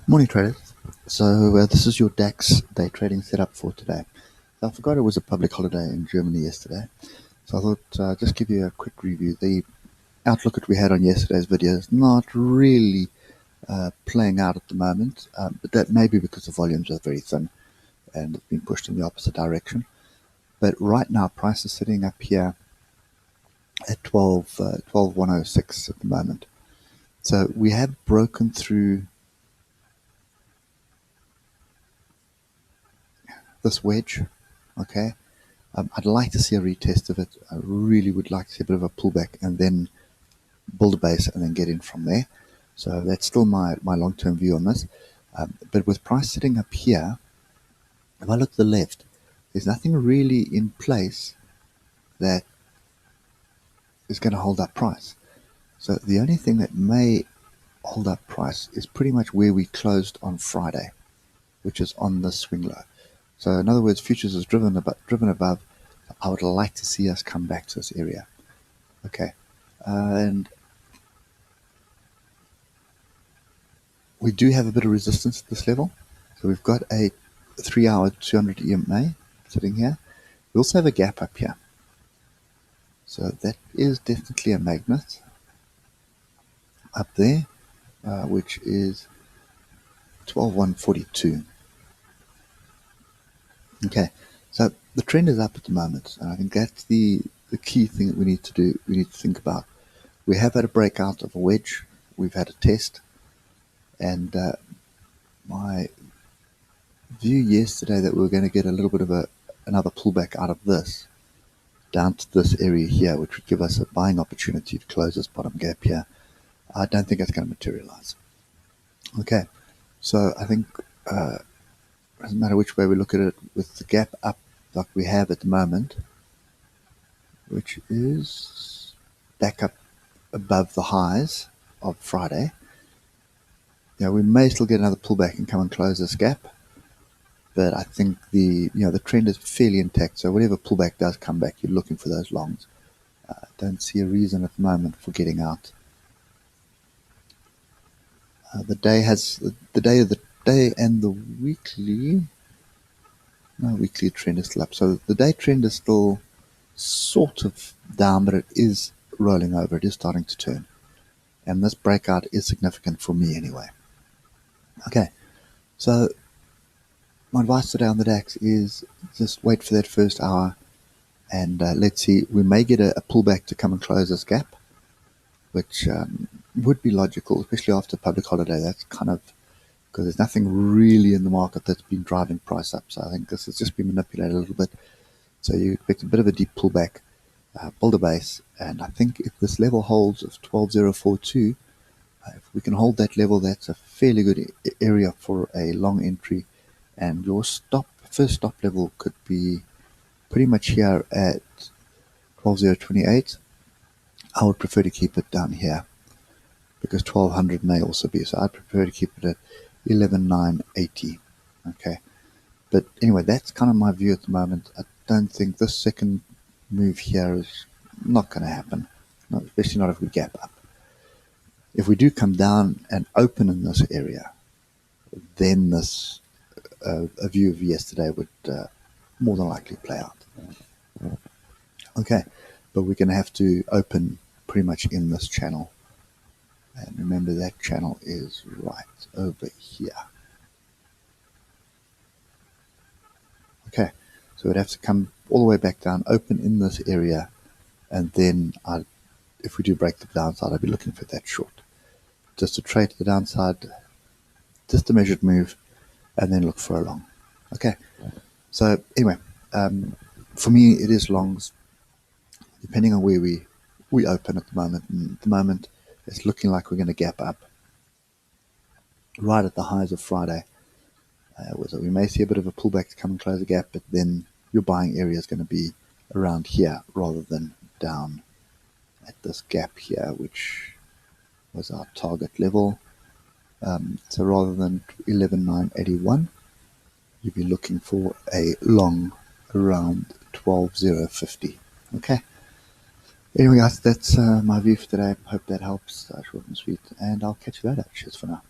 Morning traders. So this is your Dax day trading setup for today. So I forgot it was a public holiday in Germany yesterday, so I thought just give you a quick review. The outlook that we had on yesterday's video is not really playing out at the moment, but that may be because the volumes are very thin and it's been pushed in the opposite direction. But right now, price is sitting up here at 12,106 at the moment. So we have broken through this wedge, okay. I'd like to see a retest of it. I really would like to see a bit of a pullback and then build a base and then get in from there. So that's still my long-term view on this. But with price sitting up here, if I look to the left, there's nothing really in place that is going to hold up price. So the only thing that may hold up price is pretty much where we closed on Friday, which is on the swing low. So in other words, futures is driven above. I would like to see us come back to this area. Okay, and we do have a bit of resistance at this level. So we've got a 3-hour 200 EMA sitting here. We also have a gap up here. So that is definitely a magnet up there, which is 12,142. Okay, so the trend is up at the moment, and I think that's the key thing that we need to do. We need to think about. We have had a breakout of a wedge. We've had a test, and my view yesterday that we were going to get a little bit of another pullback out of this down to this area here, which would give us a buying opportunity to close this bottom gap here. I don't think it's going to materialize. Okay, so I think it doesn't matter which way we look at it, with the gap up like we have at the moment, which is back up above the highs of Friday. We may still get another pullback and come and close this gap, but I think the trend is fairly intact. So whatever pullback does come back, you're looking for those longs. Don't see a reason at the moment for getting out. The day and the weekly trend is still up. So the day trend is still sort of down, but it is rolling over. It is starting to turn, and this breakout is significant for me anyway. Okay, so my advice today on the DAX is just wait for that first hour, and let's see. We may get a pullback to come and close this gap, which would be logical, especially after public holiday. That's kind of because there's nothing really in the market that's been driving price up. So I think this has just been manipulated a little bit. So you expect a bit of a deep pullback, build a base, and I think if this level holds of 12,042, if we can hold that level, that's a fairly good area for a long entry. And your first stop level could be pretty much here at 12,028. I would prefer to keep it down here because 1200 may also be. So I'd prefer to keep it at 11,980. Okay. But anyway, that's kind of my view at the moment. I don't think this second move here is not going to happen, especially not if we gap up. If we do come down and open in this area, then this a view of yesterday would more than likely play out. Okay, but we're going to have to open pretty much in this channel. And remember, that channel is right over here. Okay, so we'd have to come all the way back down, open in this area, and then if we do break the downside, I'd be looking for that short. Just to trade to the downside, just a measured move, and then look for a long. Okay, so anyway, for me, it is longs, depending on where we open at the moment. And at the moment, it's looking like we're going to gap up right at the highs of Friday. We may see a bit of a pullback to come and close the gap, but then your buying area is going to be around here rather than down at this gap here, which was our target level. So rather than 11,981, you'd be looking for a long around 12,050. Okay. Anyway, guys, that's my view for today. Hope that helps. Short and sweet, and I'll catch you later. Cheers for now.